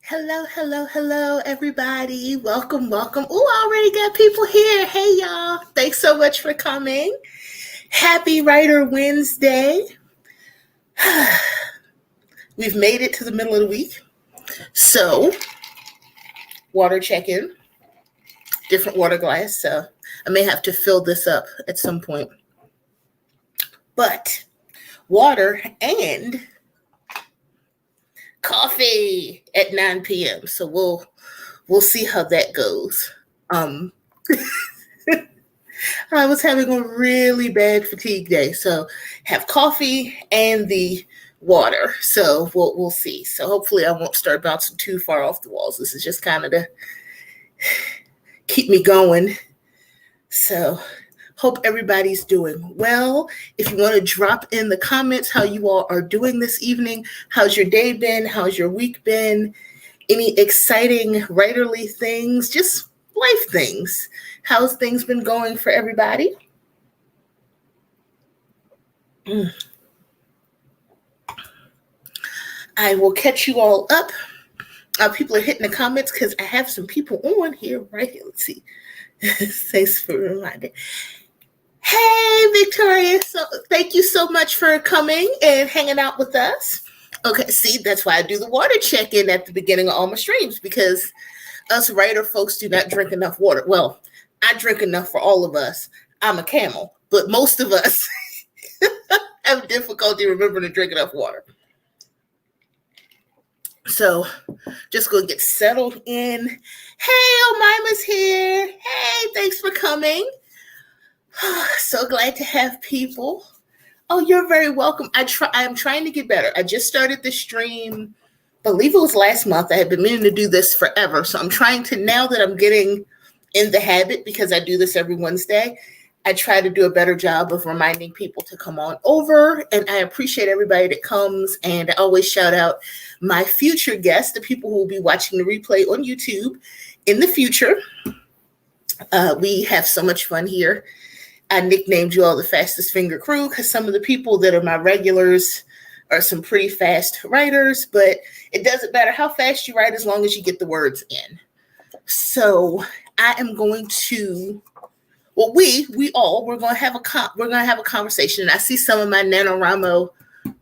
Hello, hello, hello, everybody. Welcome, welcome. Ooh, I already got people here. Hey, y'all. Thanks so much for coming. Happy Writer Wednesday. We've made it to the middle of the week. So, water check-in, different water glass. So, I may have to fill this up at some point. But, water and coffee at 9 p.m. So, we'll see how that goes. I was having a really bad fatigue day, so have coffee and the water. So we'll see. So hopefully I won't start bouncing too far off the walls. This is just kind of to keep me going. So hope everybody's doing well. If you want to drop in the comments how you all are doing this evening, how's your day been? How's your week been? Any exciting writerly things? Just life things. How's things been going for everybody? I will catch you all up. People are hitting the comments because I have some people on here right here. Let's see. Thanks for reminding. Hey, Victoria. So thank you so much for coming and hanging out with us. Okay, see, that's why I do the water check-in at the beginning of all my streams, because us writer folks do not drink enough water. Well, I drink enough for all of us. I'm a camel, but most of us have difficulty remembering to drink enough water. So just go get settled in. Hey, Omima's here. Hey, thanks for coming. So glad to have people. Oh, you're very welcome. I'm trying to get better. I just started the stream, I believe it was last month. I had been meaning to do this forever. So I'm trying to, now that I'm getting in the habit, because I do this every Wednesday, I try to do a better job of reminding people to come on over. And I appreciate everybody that comes. And I always shout out my future guests, the people who will be watching the replay on YouTube in the future. We have so much fun here. I nicknamed you all the fastest finger crew because some of the people that are my regulars are some pretty fast writers, but it doesn't matter how fast you write as long as you get the words in. So I am going to, well, we're going to have a conversation. And I see some of my NaNoWriMo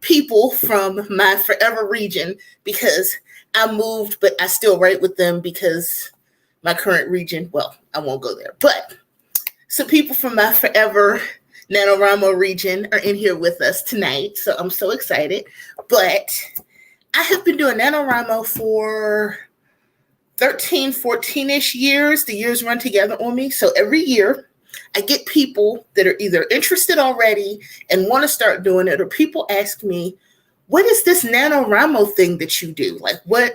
people from my forever region, because I moved, but I still write with them because my current region, well, I won't go there, but some people from my forever NaNoWriMo region are in here with us tonight. So I'm so excited. But I have been doing NaNoWriMo for 13, 14-ish years. The years run together on me. So every year I get people that are either interested already and want to start doing it, or people ask me, what is this NaNoWriMo thing that you do? Like, what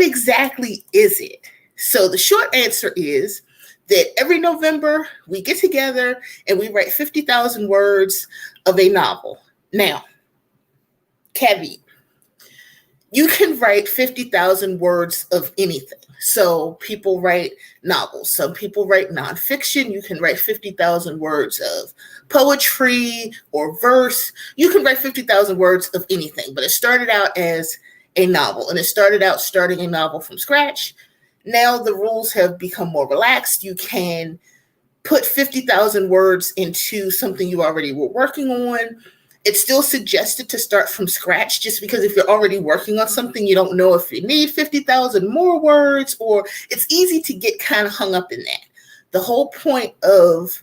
exactly is it? So the short answer is that every November we get together and we write 50,000 words of a novel. Now, caveat, you can write 50,000 words of anything. So people write novels. Some people write nonfiction. You can write 50,000 words of poetry or verse. You can write 50,000 words of anything. But it started out as a novel, and it started out starting a novel from scratch. Now the rules have become more relaxed. You can put 50,000 words into something you already were working on. It's still suggested to start from scratch, just because if you're already working on something, you don't know if you need 50,000 more words, or it's easy to get kind of hung up in that. The whole point of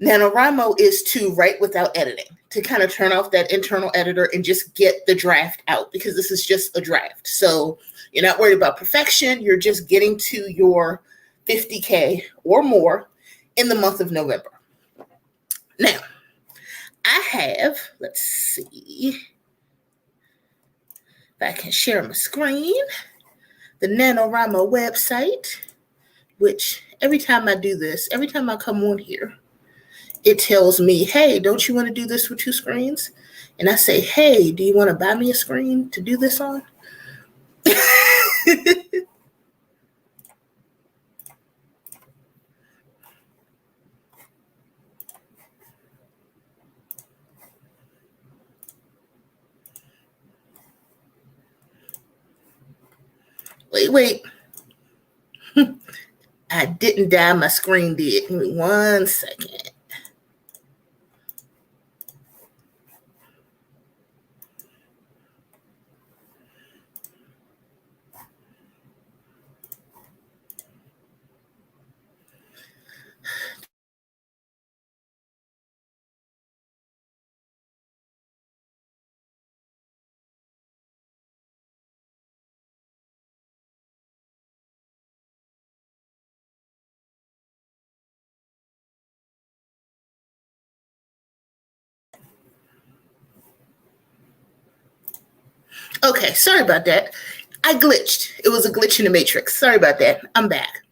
NaNoWriMo is to write without editing, to kind of turn off that internal editor and just get the draft out, because this is just a draft. So you're not worried about perfection. You're just getting to your 50K or more in the month of November. Now, I have, let's see if I can share my screen, the NaNoWriMo website, which every time I do this, every time I come on here, it tells me, hey, don't you want to do this with 2 screens? And I say, hey, do you want to buy me a screen to do this on? Wait. I didn't die. My screen did. Give me 1 second. Okay, sorry about that. I glitched. It was a glitch in the matrix. Sorry about that. I'm back.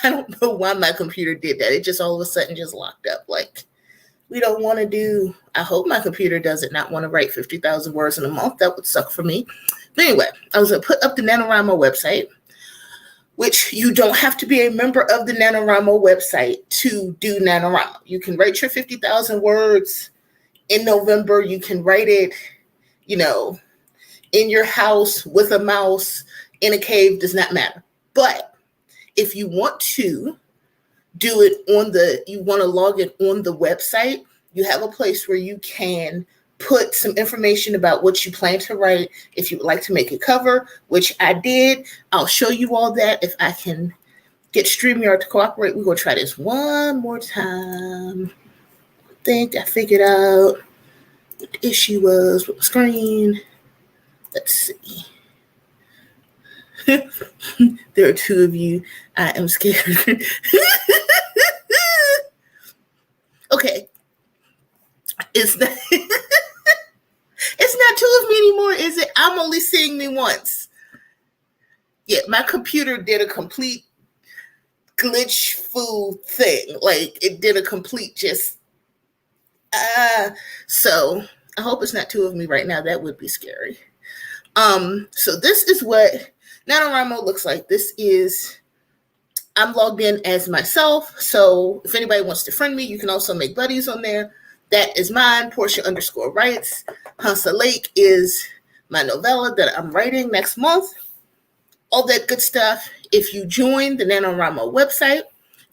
I don't know why my computer did that. It just all of a sudden just locked up. Like, we don't want to do, I hope my computer doesn't not want to write 50,000 words in a month. That would suck for me. But anyway, I was going to put up the NaNoWriMo website, which you don't have to be a member of the NaNoWriMo website to do NaNoWriMo. You can write your 50,000 words in November. You can write it, in your house with a mouse in a cave, does not matter. But if you want to do it you want to log it on the website, you have a place where you can put some information about what you plan to write. If you would like to make a cover, which I did, I'll show you all that if I can get StreamYard to cooperate. We're going to try this one more time. I think I figured out what the issue was with the screen. Let's see. There are two of you. I am scared. Okay. It's not two of me anymore, is it? I'm only seeing me once. Yeah, my computer did a complete glitch fool thing. Like, it did a complete just so I hope it's not two of me right now. That would be scary. So this is what NaNoWriMo looks like. I'm logged in as myself. So if anybody wants to friend me, you can also make buddies on there. That is mine, Portia_writes. Hansa Lake is my novella that I'm writing next month. All that good stuff. If you join the NaNoWriMo website,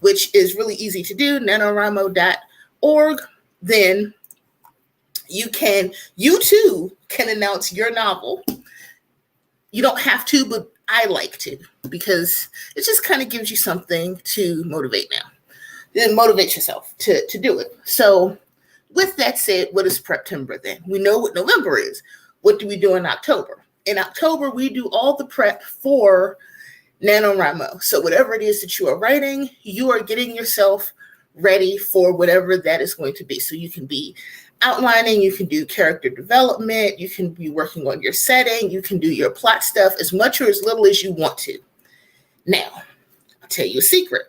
which is really easy to do, nanowrimo.org, then you too can announce your novel. You don't have to, but I like to, because it just kind of gives you something to motivate yourself to do it. So with that said, what is Preptober then? We know what November is. What do we do in October? In October, we do all the prep for NaNoWriMo. So whatever it is that you are writing, you are getting yourself ready for whatever that is going to be. So you can be outlining, you can do character development, you can be working on your setting, you can do your plot stuff as much or as little as you want to. Now, I'll tell you a secret.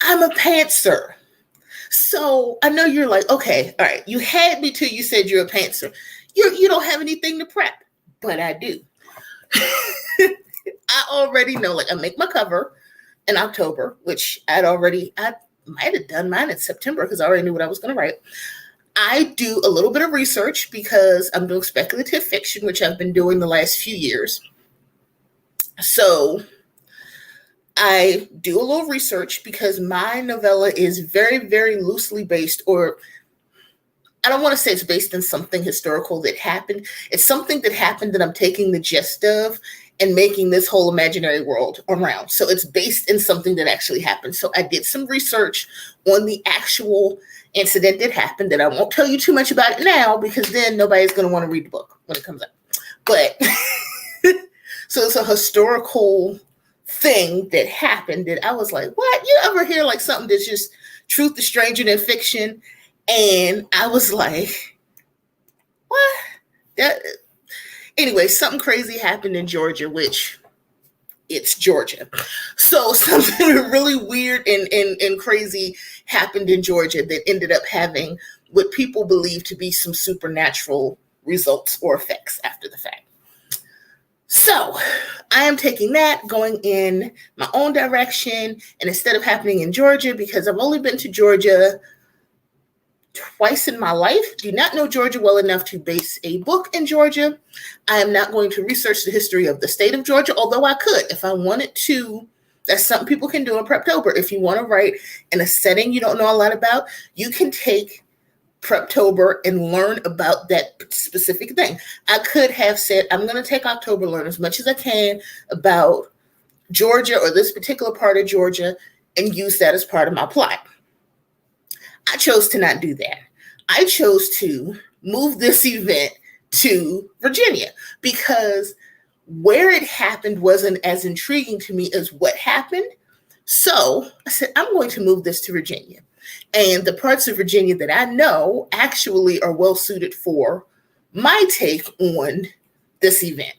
I'm a pantser. So I know you're like, okay, all right, you had me till you said you're a pantser. You don't have anything to prep, but I do. I already know, like, I make my cover in October, which I might have done mine in September because I already knew what I was going to write. I do a little bit of research because I'm doing speculative fiction, which I've been doing the last few years. So I do a little research because my novella is very, very loosely based, or I don't want to say it's based in something historical that happened. It's something that happened that I'm taking the gist of and making this whole imaginary world around. So it's based in something that actually happened. So I did some research on the actual incident that happened that I won't tell you too much about it now, because then nobody's going to want to read the book when it comes out. But so it's a historical thing that happened that I was like, what? You ever hear like something that's just truth is stranger than fiction? And I was like, what? Anyway, something crazy happened in Georgia, which it's Georgia. So something really weird and crazy happened in Georgia that ended up having what people believe to be some supernatural results or effects after the fact. So I am taking that, going in my own direction, and instead of happening in Georgia, because I've only been to Georgia twice in my life. Do not know Georgia well enough to base a book in Georgia. I am not going to research the history of the state of Georgia, although I could if I wanted to. That's something people can do in PREPTOBER. If you want to write in a setting you don't know a lot about, you can take PREPTOBER and learn about that specific thing. I could have said, I'm going to take October, learn as much as I can about Georgia or this particular part of Georgia and use that as part of my plot. I chose to not do that. I chose to move this event to Virginia because where it happened wasn't as intriguing to me as what happened. So I said, I'm going to move this to Virginia. And the parts of Virginia that I know actually are well suited for my take on this event.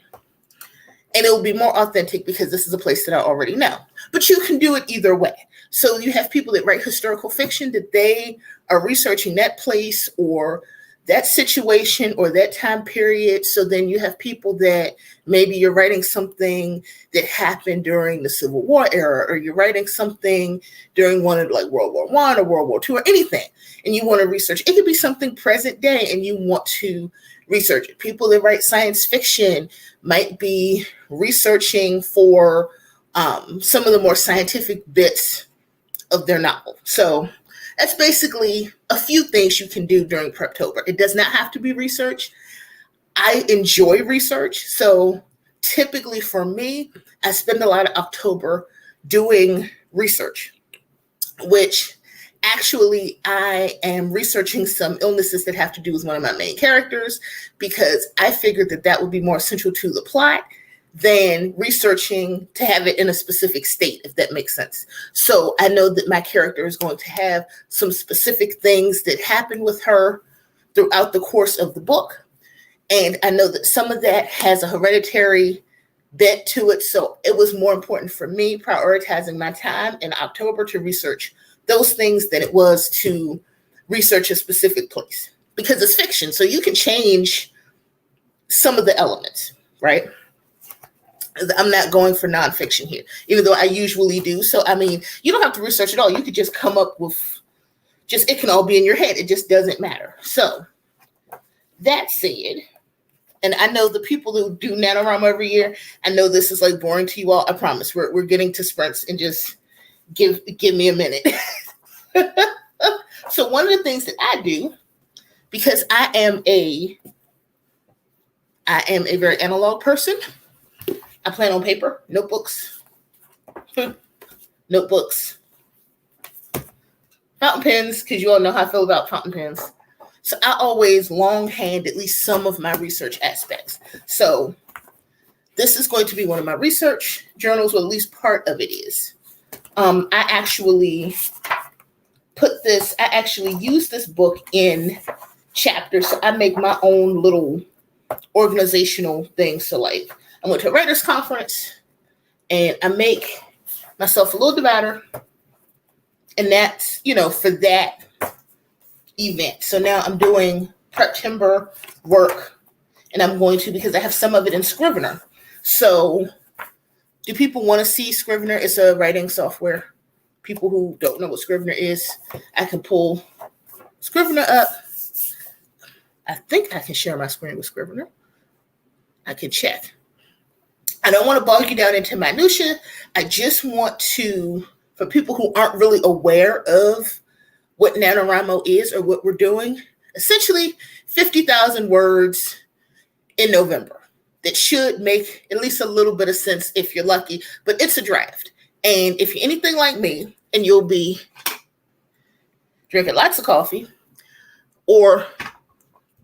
And it will be more authentic because this is a place that I already know. But you can do it either way. So you have people that write historical fiction that they are researching that place or that situation or that time period. So then you have people that maybe you're writing something that happened during the Civil War era, or you're writing something during one of like World War I or World War II or anything. And you want to research. It could be something present day and you want to research it. People that write science fiction might be researching for some of the more scientific bits of their novel. So that's basically a few things you can do during PREPTOBER. It does not have to be research. I enjoy research. So typically for me, I spend a lot of October doing research, which actually I am researching some illnesses that have to do with one of my main characters because I figured that that would be more central to the plot than researching to have it in a specific state, if that makes sense. So I know that my character is going to have some specific things that happen with her throughout the course of the book. And I know that some of that has a hereditary bent to it. So it was more important for me prioritizing my time in October to research those things than it was to research a specific place because it's fiction. So you can change some of the elements, right? I'm not going for nonfiction here, even though I usually do. So, I mean, you don't have to research at all. You could just come up with it can all be in your head. It just doesn't matter. So that said, and I know the people who do NaNoWriMo every year, I know this is like boring to you all. I promise we're getting to sprints and just give me a minute. So one of the things that I do, because I am a very analog person, I plan on paper, notebooks, fountain pens, because you all know how I feel about fountain pens. So I always longhand at least some of my research aspects. So this is going to be one of my research journals, or at least part of it is. I actually use this book in chapters. So I make my own little organizational thing. So like I went to a writer's conference and I make myself a little divider. And that's, for that event. So now I'm doing PREPTOBER work and I'm going to, because I have some of it in Scrivener. So do people want to see Scrivener? It's a writing software. People who don't know what Scrivener is, I can pull Scrivener up. I think I can share my screen with Scrivener. I can check. I don't want to bog you down into minutia. I just want to, for people who aren't really aware of what NaNoWriMo is or what we're doing, essentially 50,000 words in November. That should make at least a little bit of sense if you're lucky, but it's a draft. And if you're anything like me, and you'll be drinking lots of coffee or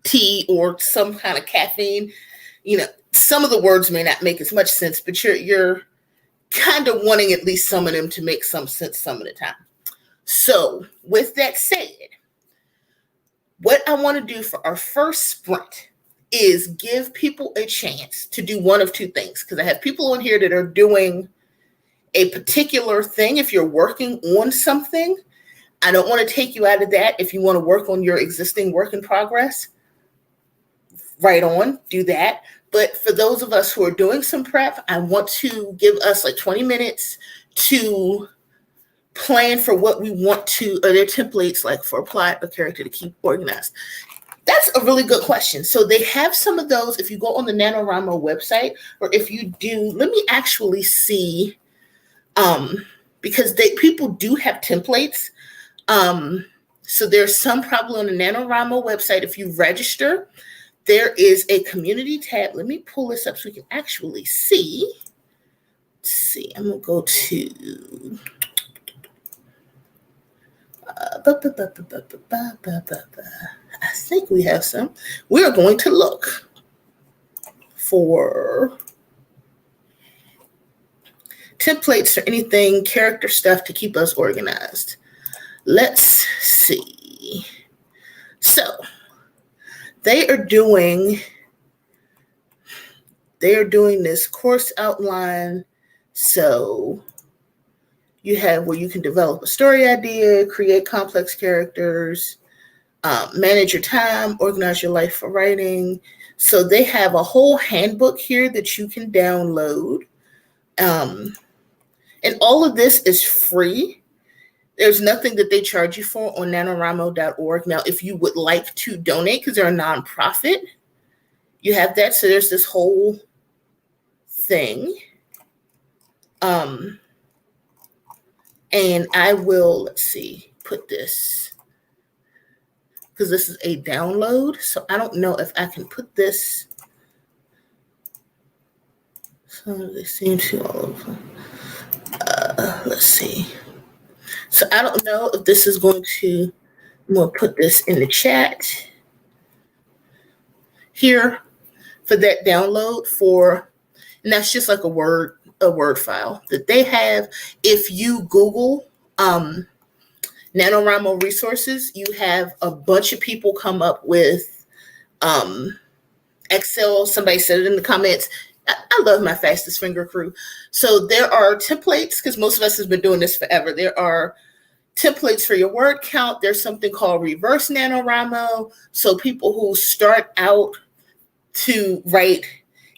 tea or some kind of caffeine, some of the words may not make as much sense, but you're kind of wanting at least some of them to make some sense some of the time. So with that said, what I want to do for our first sprint is give people a chance to do one of two things, because I have people on here that are doing a particular thing. If you're working on something, I don't want to take you out of that. If you want to work on your existing work in progress, right on, do that. But for those of us who are doing some prep, I want to give us like 20 minutes to plan for what we want to, or their templates like for apply a character to keep organized? That's a really good question. So they have some of those. If you go on the NaNoWriMo website, or if you do, let me actually see, because people do have templates. So there's some probably on the NaNoWriMo website. If you register, there is a community tab. Let me pull this up so we can actually see. Let's see, I'm gonna go to I think we have some. We're going to look for templates or anything, character stuff to keep us organized. Let's see. So they are doing this course outline. So you have where you can develop a story idea, create complex characters, manage your time, organize your life for writing. So they have a whole handbook here that you can download. And all of this is free. There's nothing that they charge you for on nanowrimo.org. Now, if you would like to donate, because they're a nonprofit, you have that. So there's this whole thing. And I will, let's see, put this, because this is a download. So I don't know if I can put this. So they seem to all of them. Let's see. So I don't know if this is going to, I'm going to put this in the chat here for that download for, and that's just like a Word file that they have. If you Google NaNoWriMo resources, you have a bunch of people come up with Excel. Somebody said it in the comments. I love my fastest finger crew. So there are templates, because most of us has been doing this forever. There are templates for your word count. There's something called reverse NaNoWriMo. So people who start out to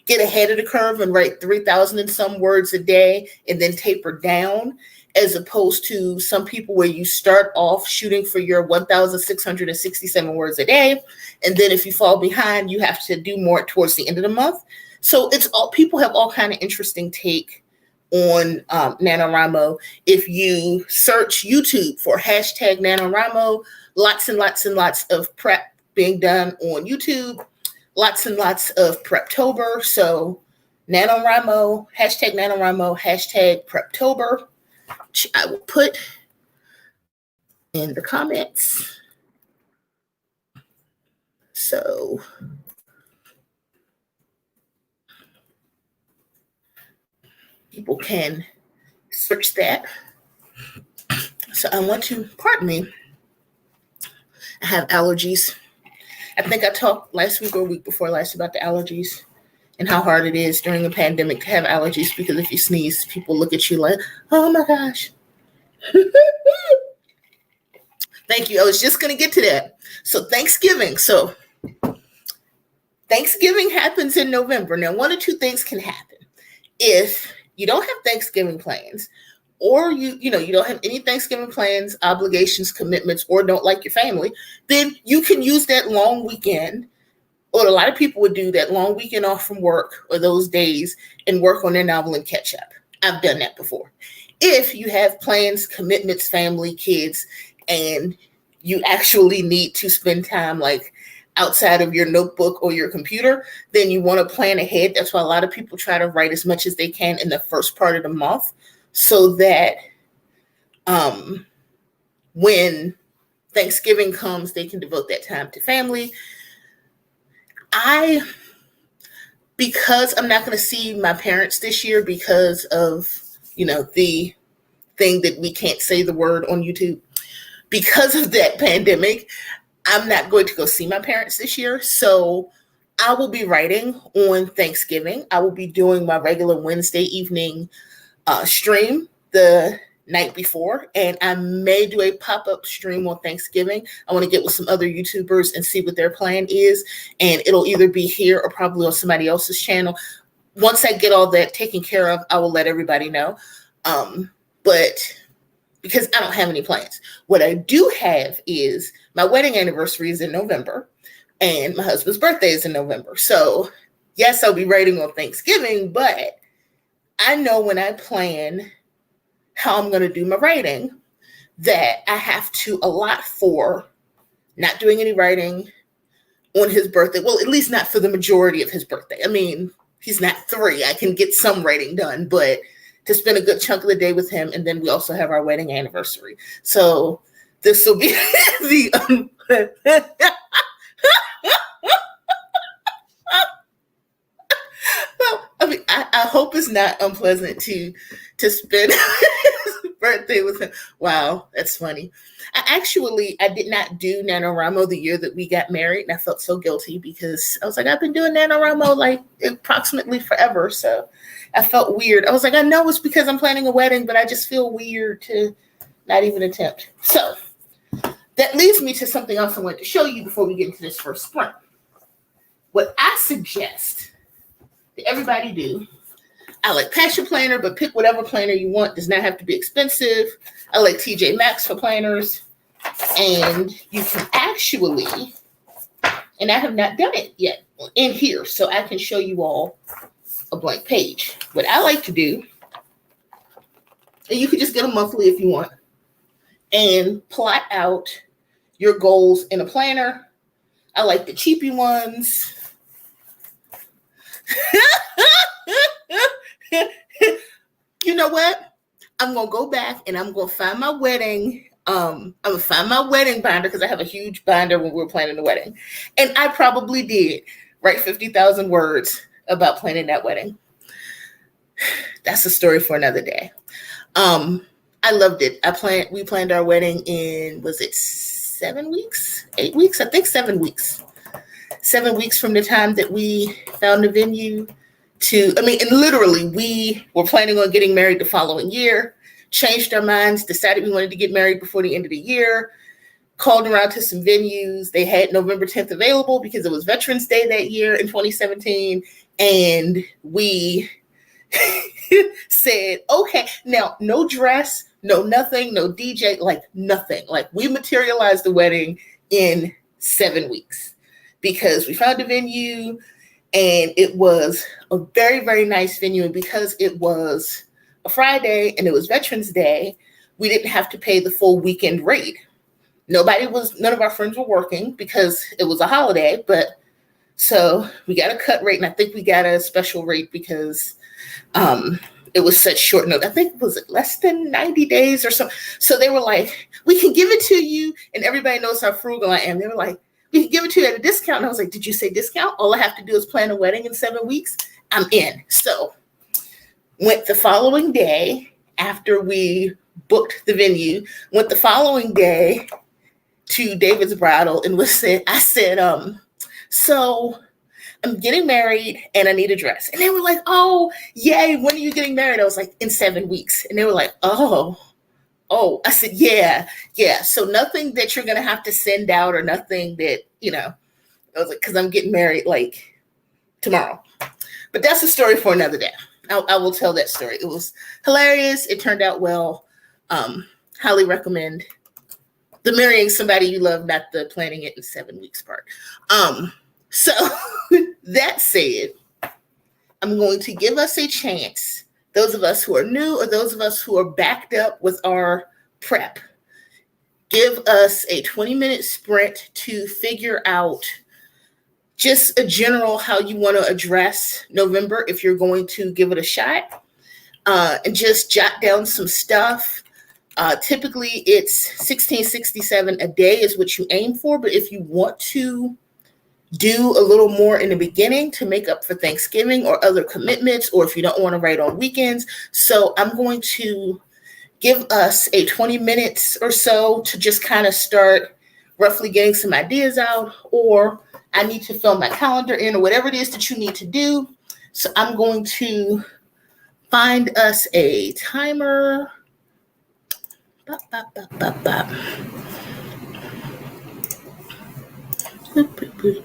get ahead of the curve and write 3,000 and some words a day and then taper down, as opposed to some people where you start off shooting for your 1,667 words a day. And then if you fall behind, you have to do more towards the end of the month. So it's all, people have all kind of interesting take on NaNoWriMo. If you search YouTube for hashtag NaNoWriMo, lots and lots and lots of prep being done on YouTube, lots and lots of PREPTOBER. So NaNoWriMo, hashtag PREPTOBER, which I will put in the comments. So people can search that. So I want to, pardon me, I have allergies. I think I talked last week or week before last about the allergies and how hard it is during a pandemic to have allergies, because if you sneeze, people look at you like, oh my gosh. Thank you. I was just going to get to that. So Thanksgiving. So Thanksgiving happens in November. Now, one or two things can happen. If you don't have Thanksgiving plans, or you don't have any Thanksgiving plans, obligations, commitments, or don't like your family, then you can use that long weekend, or a lot of people would do that long weekend off from work or those days and work on their novel and catch up. I've done that before. If you have plans, commitments, family, kids, and you actually need to spend time like outside of your notebook or your computer, then you want to plan ahead. That's why a lot of people try to write as much as they can in the first part of the month, so that when Thanksgiving comes, they can devote that time to family. Because I'm not going to see my parents this year because of, the thing that we can't say the word on YouTube, because of that pandemic, I'm not going to go see my parents this year. So I will be writing on Thanksgiving. I will be doing my regular Wednesday evening stream the night before, and I may do a pop-up stream on Thanksgiving. I want to get with some other YouTubers and see what their plan is, and it'll either be here or probably on somebody else's channel. Once I get all that taken care of, I will let everybody know. But because I don't have any plans. What I do have is my wedding anniversary is in November and my husband's birthday is in November. So, yes, I'll be writing on Thanksgiving, but I know when I plan how I'm going to do my writing that I have to allot for not doing any writing on his birthday. Well, at least not for the majority of his birthday. I mean, he's not 3. I can get some writing done, but to spend a good chunk of the day with him. And then we also have our wedding anniversary. So this will be the well, I mean, I hope it's not unpleasant to spend his birthday with him. Wow, that's funny. I did not do NaNoWriMo the year that we got married, and I felt so guilty because I was like, I've been doing NaNoWriMo like approximately forever, so I felt weird. I was like, I know it's because I'm planning a wedding, but I just feel weird to not even attempt. So that leads me to something else I wanted to show you before we get into this first sprint. What I suggest that everybody do, I like Passion Planner, but pick whatever planner you want. Does not have to be expensive. I like TJ Maxx for planners. And you can actually, and I have not done it yet in here, so I can show you all a blank page. What I like to do, and you could just get a monthly if you want, and plot out your goals in a planner. I like the cheapy ones. You know what? I'm gonna go back and I'm gonna find my wedding. I'm gonna find my wedding binder because I have a huge binder when we were planning the wedding, and I probably did write 50,000 words about planning that wedding. That's a story for another day. I loved it. We planned our wedding in, was it 7 weeks, 8 weeks? I think 7 weeks. 7 weeks from the time that we found the venue and literally we were planning on getting married the following year, changed our minds, decided we wanted to get married before the end of the year, called around to some venues. They had November 10th available because it was Veterans Day that year in 2017. And we said, okay, now no dress, no nothing, no DJ, like nothing. Like we materialized the wedding in 7 weeks because we found a venue. And it was a very, very nice venue. And because it was a Friday and it was Veterans Day, we didn't have to pay the full weekend rate. None of our friends were working because it was a holiday. But so we got a cut rate. And I think we got a special rate because it was such short notice. I think it was less than 90 days or so. So they were like, we can give it to you. And everybody knows how frugal I am. They were like, we can give it to you at a discount. And I was like, did you say discount? All I have to do is plan a wedding in 7 weeks. I'm in. So went the following day after we booked the venue, went the following day to David's Bridal and I said, so I'm getting married and I need a dress. And they were like, oh, yay. When are you getting married? I was like, in 7 weeks. And they were like, oh, I said, yeah. So nothing that you're going to have to send out or nothing that, I was like, because I'm getting married like tomorrow. But that's a story for another day. I will tell that story. It was hilarious. It turned out well. Highly recommend the marrying somebody you love, not the planning it in 7 weeks part. So that said, I'm going to give us a chance, those of us who are new or those of us who are backed up with our prep, give us a 20-minute sprint to figure out just a general how you want to address November if you're going to give it a shot, and just jot down some stuff. Typically, it's 1667 a day is what you aim for, but if you want to do a little more in the beginning to make up for Thanksgiving or other commitments, or if you don't want to write on weekends. So I'm going to give us a 20 minutes or so to just kind of start roughly getting some ideas out, or I need to fill my calendar in, or whatever it is that you need to do. So I'm going to find us a timer. Bop, bop, bop, bop, bop. Boop, boop, boop.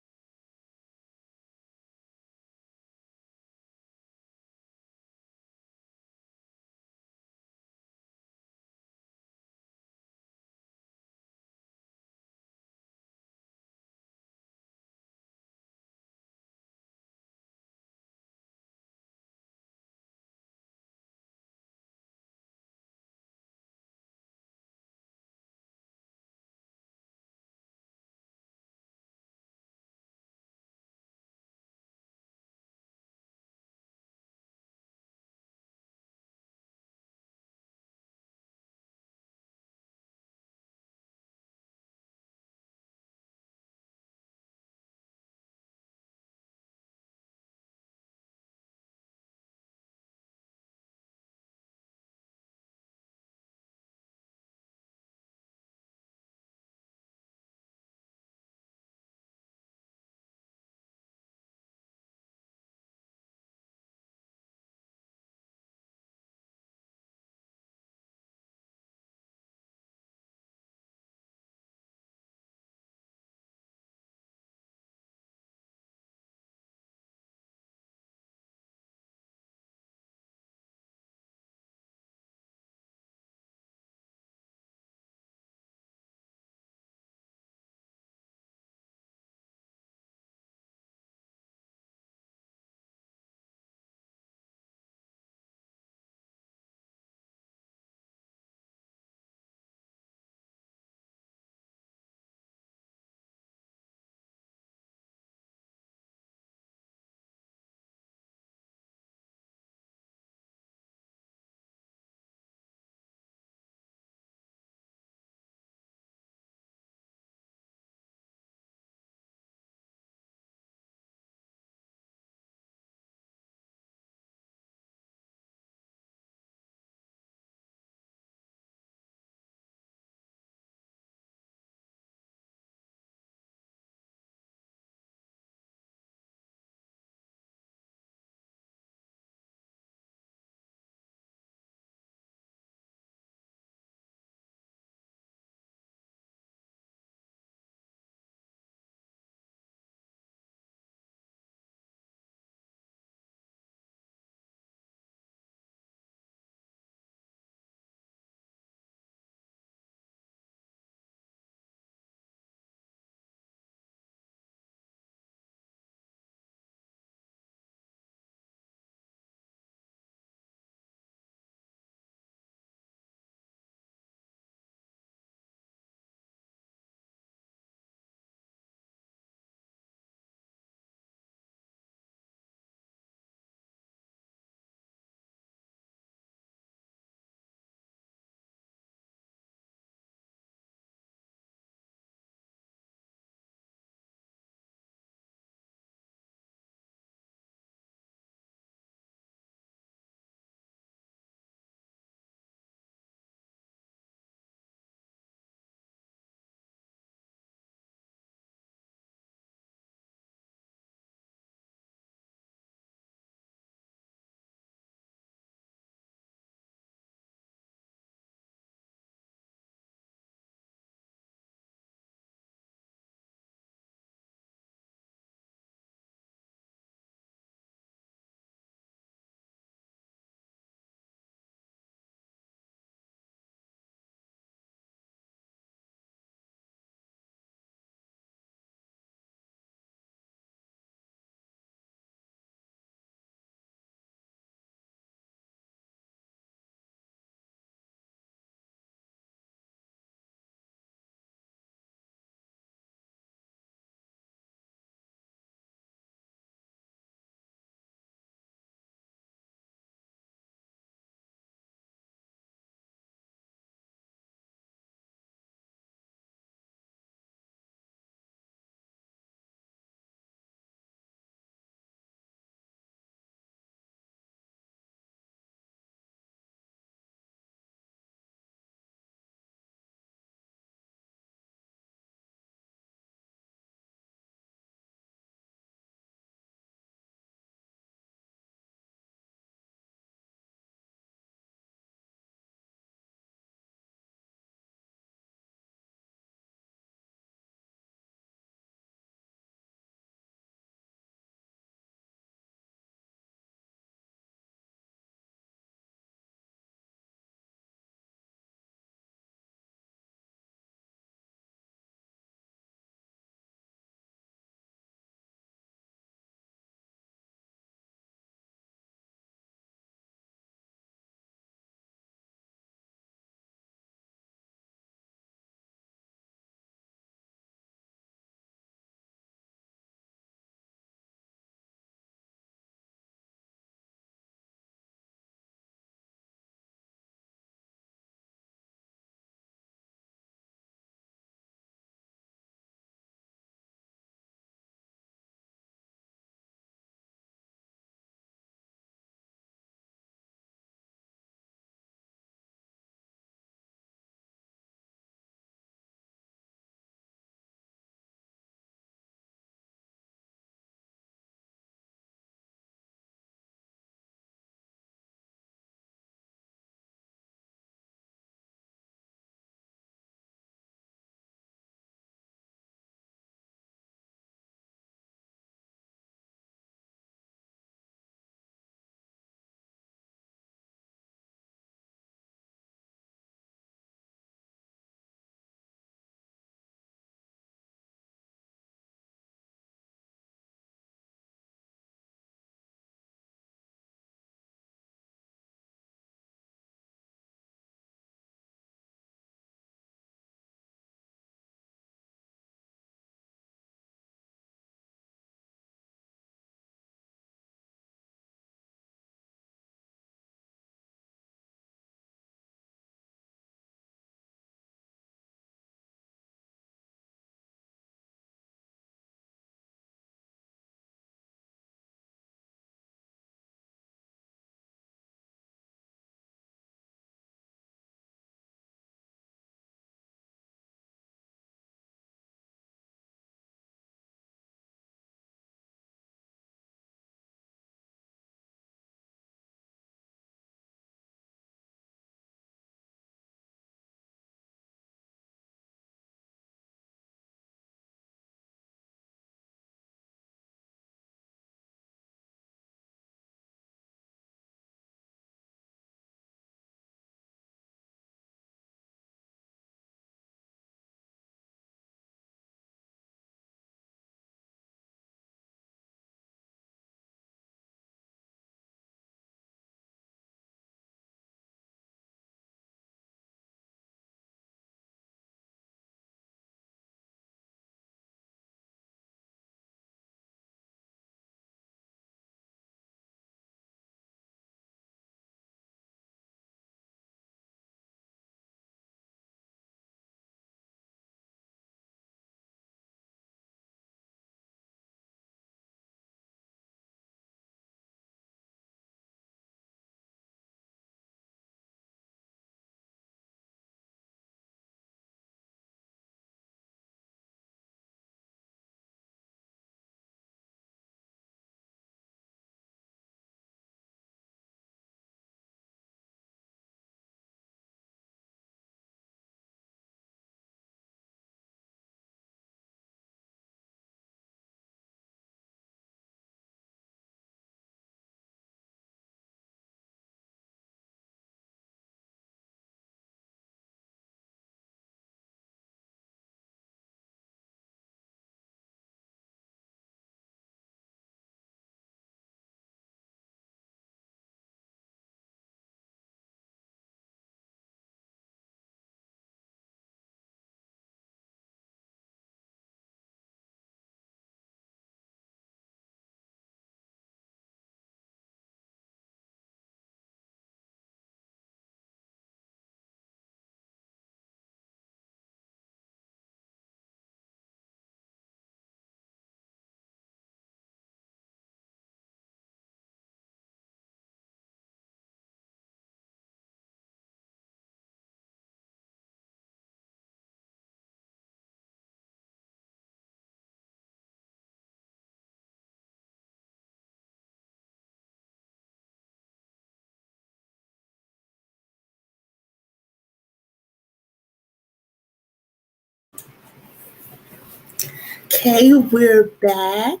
Okay, we're back.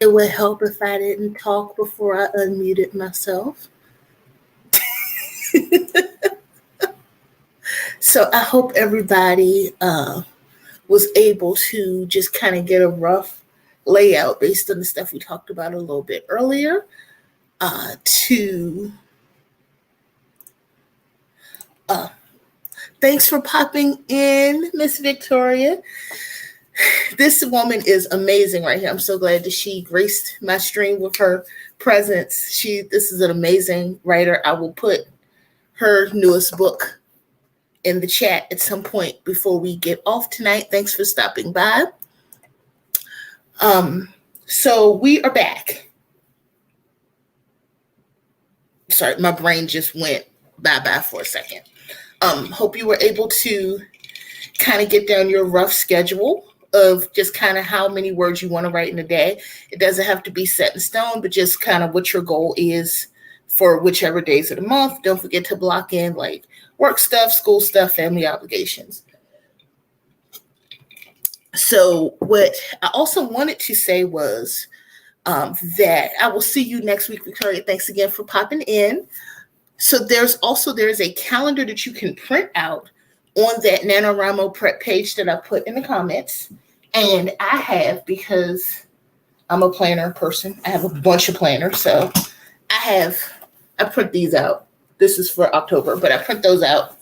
It would help if I didn't talk before I unmuted myself. So I hope everybody was able to just kind of get a rough layout based on the stuff we talked about a little bit earlier. To uh, Thanks for popping in, Miss Victoria. This woman is amazing right here. I'm so glad that she graced my stream with her presence. This is an amazing writer. I will put her newest book in the chat at some point before we get off tonight. Thanks for stopping by. So we are back. Sorry, my brain just went bye-bye for a second. Hope you were able to kind of get down your rough schedule of just kind of how many words you want to write in a day. It doesn't have to be set in stone, but just kind of what your goal is for whichever days of the month. Don't forget to block in like work stuff, school stuff, family obligations. So what I also wanted to say was that I will see you next week, Victoria. Thanks again for popping in. So there's a calendar that you can print out on that NaNoWriMo prep page that I put in the comments. And I have, because I'm a planner person, I have a bunch of planners. So I print these out. This is for October, but I print those out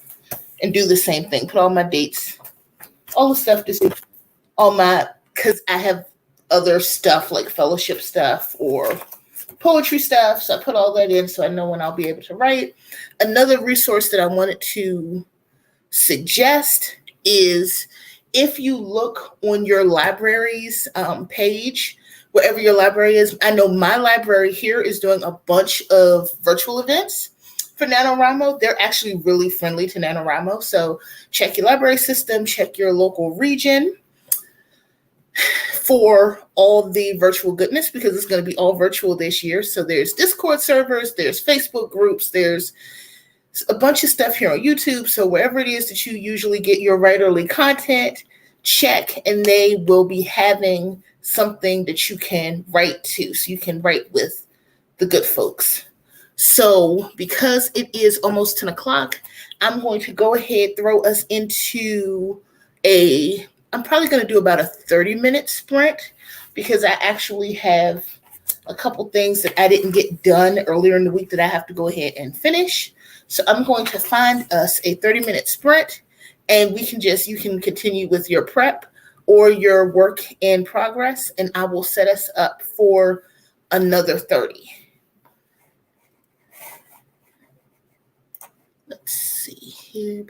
and do the same thing. Put all my dates, all the stuff to see, because I have other stuff like fellowship stuff or poetry stuff. So I put all that in so I know when I'll be able to write. Another resource that I wanted to suggest is if you look on your library's page, wherever your library is. I know my library here is doing a bunch of virtual events for NaNoWriMo. They're actually really friendly to NaNoWriMo. So check your library system, check your local region for all the virtual goodness, because it's going to be all virtual this year. So there's Discord servers, there's Facebook groups, there's a bunch of stuff here on YouTube. So wherever it is that you usually get your writerly content, check, and they will be having something that you can write to. So you can write with the good folks. So because it is almost 10 o'clock, I'm going to go ahead, throw us into I'm probably going to do about a 30-minute sprint, because I actually have a couple things that I didn't get done earlier in the week that I have to go ahead and finish. So I'm going to find us a 30-minute sprint, and you can continue with your prep or your work in progress, and I will set us up for another 30. Let's see here.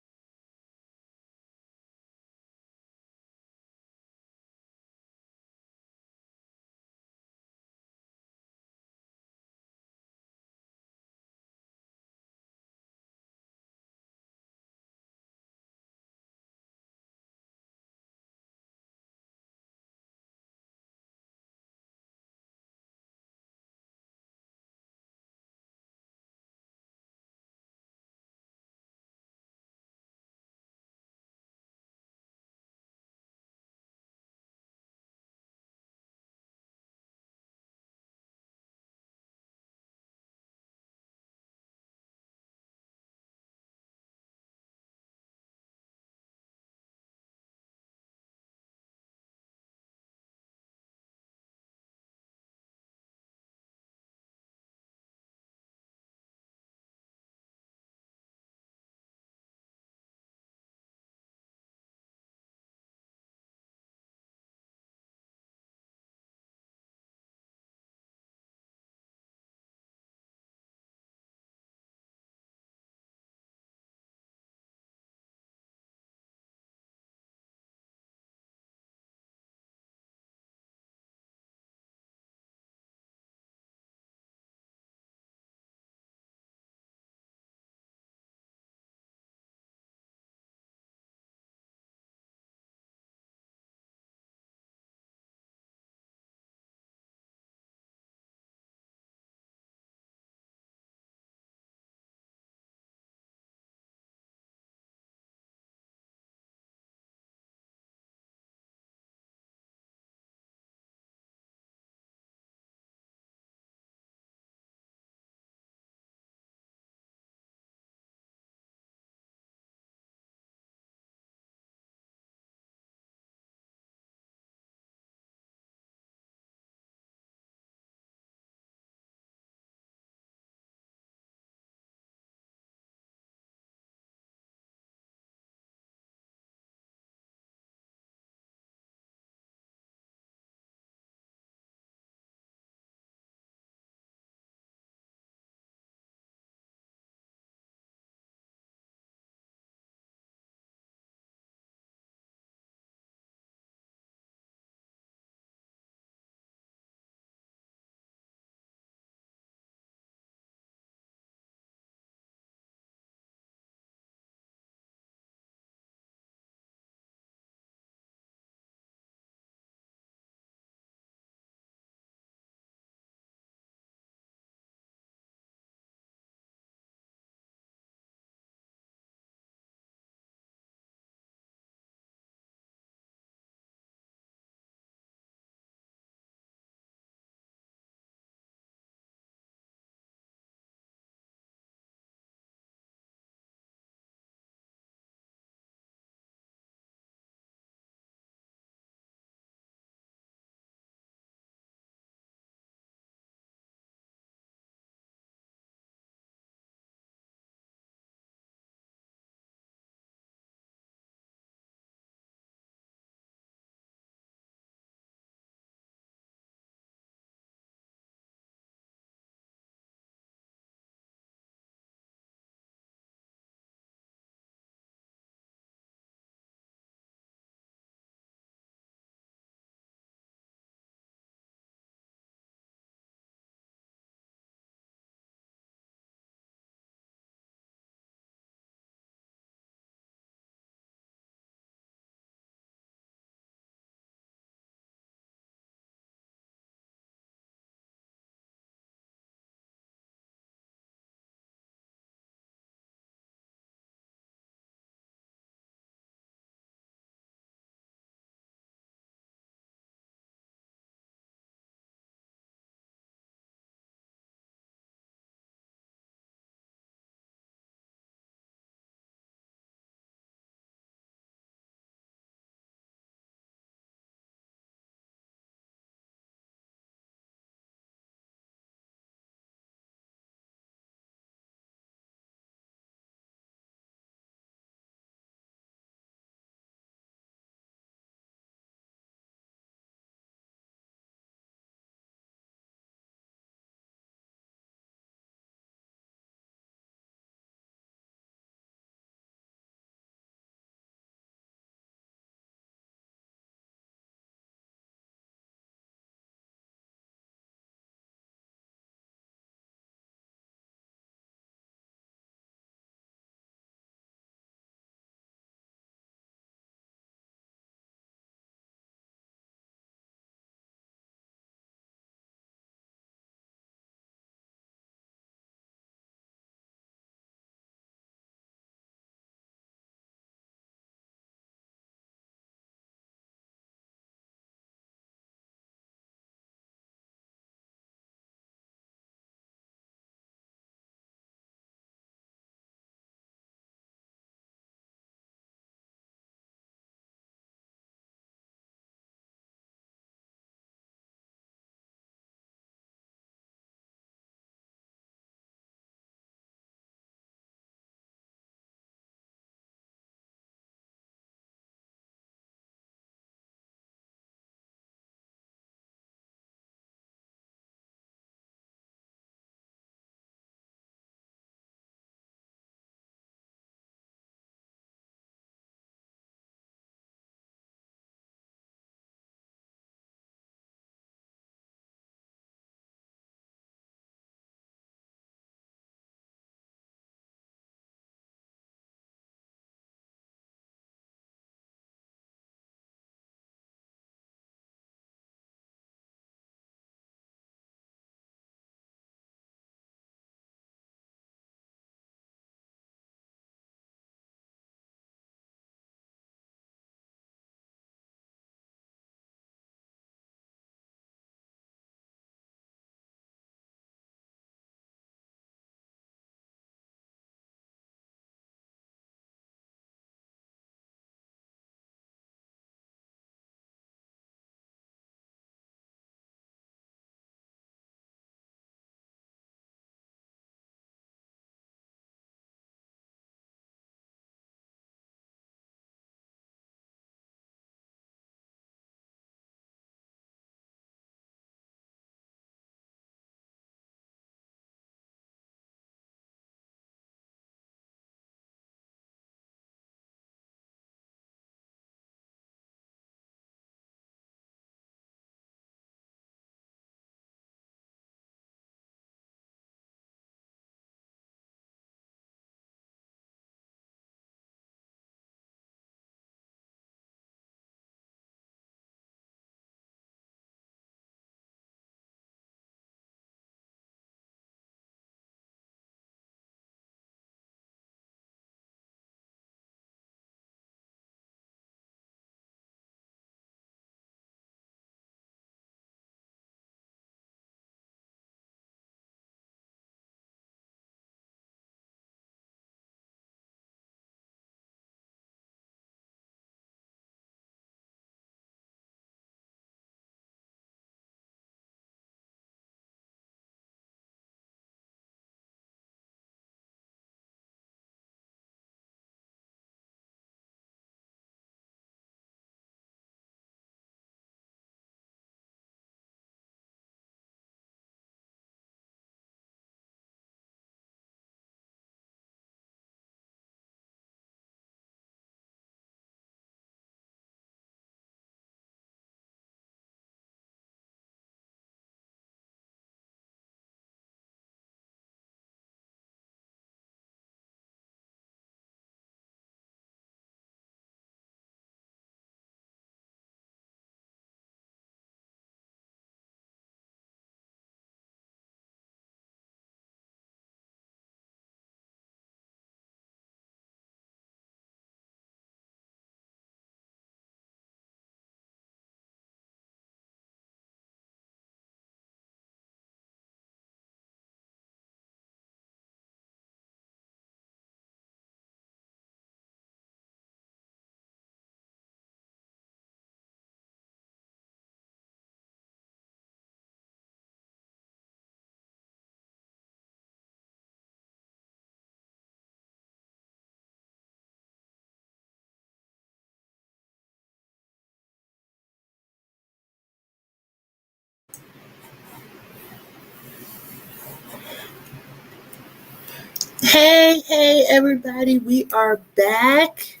Hey, everybody. We are back.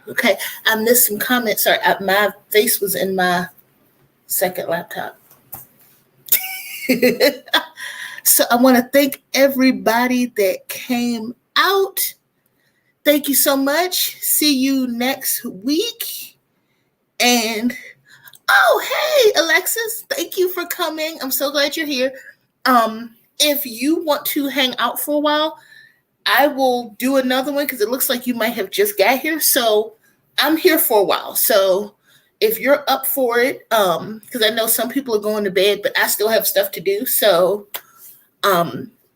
Okay, I missed some comments. Sorry, my face was in my second laptop. So I want to thank everybody that came out. Thank you so much. See you next week. And oh, hey, Alexis, thank you for coming. I'm so glad you're here. If you want to hang out for a while, I will do another one because it looks like you might have just got here. So I'm here for a while. So if you're up for it, because I know some people are going to bed, but I still have stuff to do. So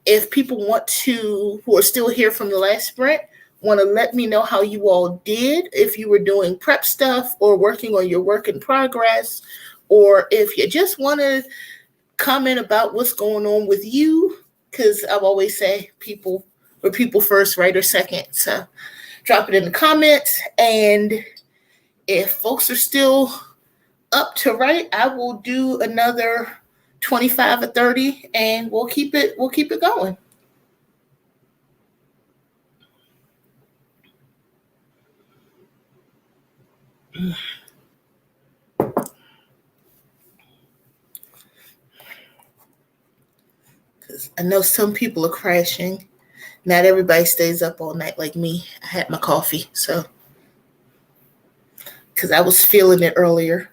if people want to, who are still here from the last sprint, want to let me know how you all did, if you were doing prep stuff or working on your work in progress, or if you just want to comment about what's going on with you, because I've always say people first, right, or second. So drop it in the comments, and if folks are still up to write, I will do another 25 or 30, and we'll keep it going. Because I know some people are crashing. Not everybody stays up all night like me. I had my coffee, so because I was feeling it earlier.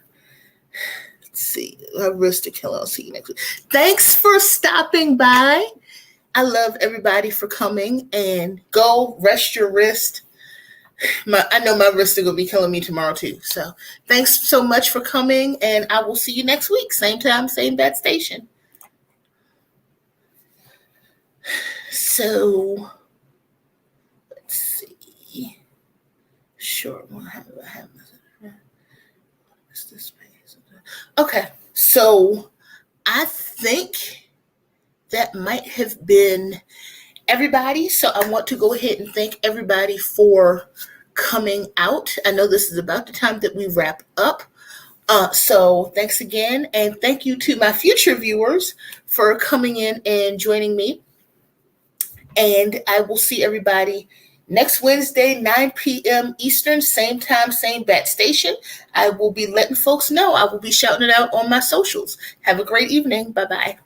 Let's see. My wrist are killing. I'll see you next week. Thanks for stopping by. I love everybody for coming, and go rest your wrist. I know my wrist is going to be killing me tomorrow too. So thanks so much for coming, and I will see you next week. Same time, same bad station. So let's see. Sure. Okay. So I think that might have been everybody. So I want to go ahead and thank everybody for coming out. I know this is about the time that we wrap up. So thanks again. And thank you to my future viewers for coming in and joining me. And I will see everybody next Wednesday, 9 p.m. Eastern, same time, same bat station. I will be letting folks know. I will be shouting it out on my socials. Have a great evening. Bye-bye.